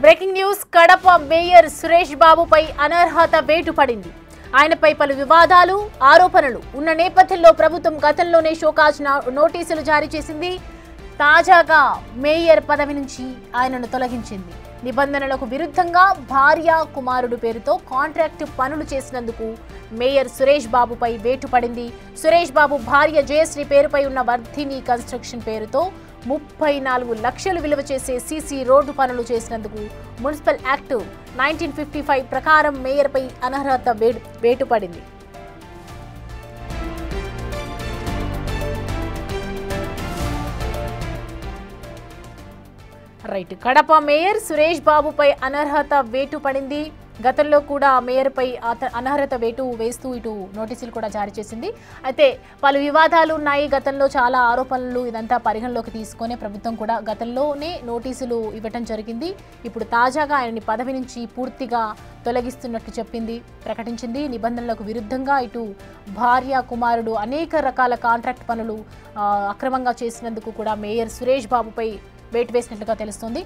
Breaking news Kadapa mayor Suresh బాబుపై అనర్హత వేటు పడింది. ఆయనపై పలు వివాదాలు, ఆరోపణలు ఉన్న నేపథ్యంలో ప్రభుత్వం గతంలోనే షోకాజ్ నోటీసులు జారీ చేసింది. తాజాగా మేయర్ పదవి నుంచి ఆయనను తొలగించింది. నిబంధనలకు విరుద్ధంగా భార్య, కుమారుడు పేరుతో కాంట్రాక్ట్ పనులు చేసినందుకు మేయర్ సురేష్ బాబుపై వేటు పడింది. సురేష్ బాబు భార్య జయశ్రీ పేరుపై ఉన్న వర్ధిని కన్స్ట్రక్షన్ పేరుతో 34 లక్షలు విలువ చేసే సీసీ రోడ్డు పనులు చేసినందుకు మున్సిపల్ యాక్ట్ 1955 ప్రకారం మేయర్పై అనర్హత వేటు పడింది. కడప మేయర్ సురేష్ బాబుపై అనర్హత వేటు పడింది. గతంలో కూడా మేయర్పై అనర్హత వేటు వేస్తూ ఇటు నోటీసులు కూడా జారీ చేసింది. అయితే పలు వివాదాలు ఉన్నాయి, గతంలో చాలా ఆరోపణలు, ఇదంతా పరిగణలోకి తీసుకొని ప్రభుత్వం కూడా గతంలోనే నోటీసులు ఇవ్వటం జరిగింది. ఇప్పుడు తాజాగా ఆయనని పదవి నుంచి పూర్తిగా తొలగిస్తున్నట్టు ప్రకటించింది. నిబంధనలకు విరుద్ధంగా ఇటు భార్య, కుమారుడు అనేక రకాల కాంట్రాక్ట్ పనులు అక్రమంగా చేసినందుకు కూడా మేయర్ సురేష్ బాబుపై వేటు వేసినట్లుగా తెలుస్తోంది.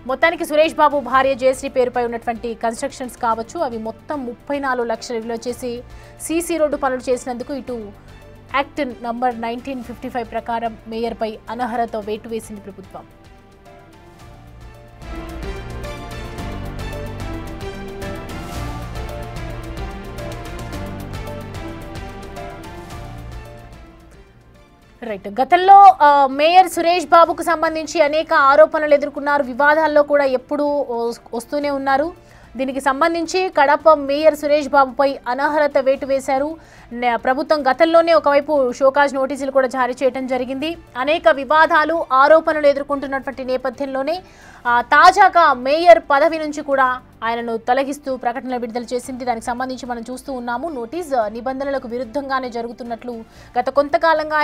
మొత్తానికి సురేష్ బాబు భార్య జయశ్రీ పేరుపై ఉన్నటువంటి కన్స్ట్రక్షన్స్ కావచ్చు, అవి మొత్తం 34 లక్షల విలువ చేసి సీసీ రోడ్డు పనులు చేసినందుకు ఇటు యాక్ట్ నంబర్ 1955 ప్రకారం మేయర్పై అనర్హత వేటు వేసింది ప్రభుత్వం. గతంలో మేయర్ సురేష్ బాబుకు సంబంధించి అనేక ఆరోపణలు ఎదుర్కొన్నారు, వివాదాల్లో కూడా ఎప్పుడూ వస్తూనే ఉన్నారు. దీనికి సంబంధించి కడప మేయర్ సురేష్ బాబుపై అనర్హత వేటు వేశారు. ప్రభుత్వం గతంలోనే ఒకవైపు షోకాజ్ నోటీసులు కూడా జారీ చేయడం జరిగింది. అనేక వివాదాలు, ఆరోపణలు ఎదుర్కొంటున్నటువంటి నేపథ్యంలోనే తాజాగా మేయర్ పదవి నుంచి కూడా ఆయనను తొలగిస్తూ ప్రకటనలు విడుదల చేసింది. దానికి సంబంధించి మనం చూస్తూ ఉన్నాము. నోటీస్ నిబంధనలకు విరుద్ధంగానే జరుగుతున్నట్లు గత కొంతకాలంగా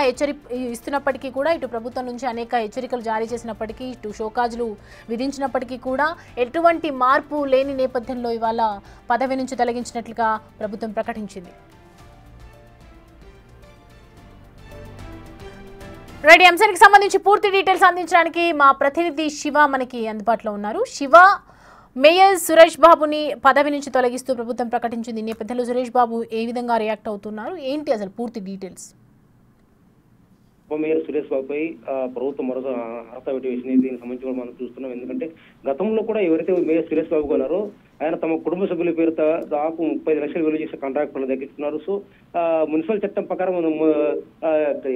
ఇస్తున్నప్పటికీ కూడా ఇటు ప్రభుత్వం నుంచి అనేక హెచ్చరికలు జారీ చేసినప్పటికీ, ఇటు షోకాజులు విధించినప్పటికీ కూడా ఎటువంటి మార్పు లేని నేపథ్యంలో ఇవాళ పదవి నుంచి తొలగించినట్లుగా ప్రభుత్వం ప్రకటించింది. రెడీ అంశానికి సంబంధించి పూర్తి డీటెయిల్స్ అందించడానికి మా ప్రతినిధి శివ మనకి అందుబాటులో ఉన్నారు. శివ, మేయర్ సురేష్ బాబుని పదవి నుంచి తొలగిస్తూ ప్రభుత్వం ప్రకటించింది. ఈ నేపథ్యంలో సురేష్ బాబు ఏ విధంగా రియాక్ట్ అవుతున్నారు, ఏంటి అసలు పూర్తి డీటెయిల్స్? మేయర్ సురేష్ బాబుపై ప్రభుత్వం మరొక అర్హత వేటు వేసింది. దీనికి సంబంధించి కూడా మనం చూస్తున్నాం. ఎందుకంటే గతంలో కూడా ఎవరైతే మేయర్ సురేష్ బాబు కొన్నారో ఆయన తమ కుటుంబ సభ్యుల పేరుతో దాదాపు 35 లక్షలు విలువ చేసే కాంట్రాక్ట్ పనులు దక్కిస్తున్నారు. సో మున్సిపల్ చట్టం ప్రకారం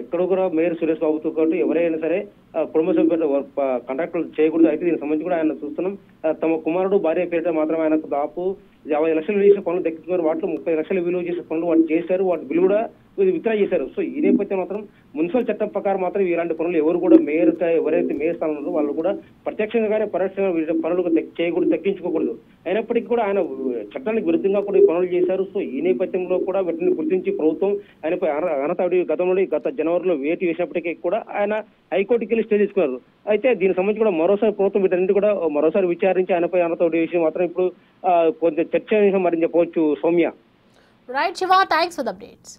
ఎక్కడ కూడా మేయర్ సురేష్ బాబుతో పాటు ఎవరైనా సరే కుటుంబ సభ్యులు కాంట్రాక్టులు చేయకూడదు. అయితే దీనికి సంబంధించి కూడా ఆయన చూస్తున్నాం. తమ కుమారుడు, భార్య పేరుతో మాత్రం ఆయనకు దాదాపు 50 లక్షలు విలువ చేసే పనులు దక్కిస్తున్నారు. వాటిలో 30 లక్షలు విలువ చేసే పనులు వాటి చేశారు, వాటి బిల్లు కూడా విత్డ్రా చేశారు. సో ఈ నేపథ్యం మాత్రం మున్సిపల్ చట్టం ప్రకారం మాత్రం ఇలాంటి పనులు ఎవరు కూడా మేయర్ ఎవరైతే మేయర్ స్థానంలో ఉన్నారో వాళ్ళు కూడా ప్రత్యక్షంగా కానీ పరోక్షంగా పనులు చేయకూడదు, దక్కించుకోకూడదు. అయినప్పటికీ కూడా ఆయన చట్టానికి విరుద్ధంగా కూడా ఈ పనులు చేశారు. సో ఈ నేపథ్యంలో కూడా వీటిని గుర్తించి ప్రభుత్వం ఆయనపై అనర్హత గత జనవరిలో వేటు వేసినప్పటికీ కూడా ఆయన హైకోర్టుకి వెళ్ళి స్టే తీసుకున్నారు. అయితే దీనికి సంబంధించి కూడా మరోసారి ప్రభుత్వం వీటన్నిటి కూడా మరోసారి విచారించి ఆయనపై అనర్హత వేసి మాత్రం ఇప్పుడు కొంచెం చర్చ మరి చెప్పవచ్చు. Soumya. Right Shiva, thanks for the updates.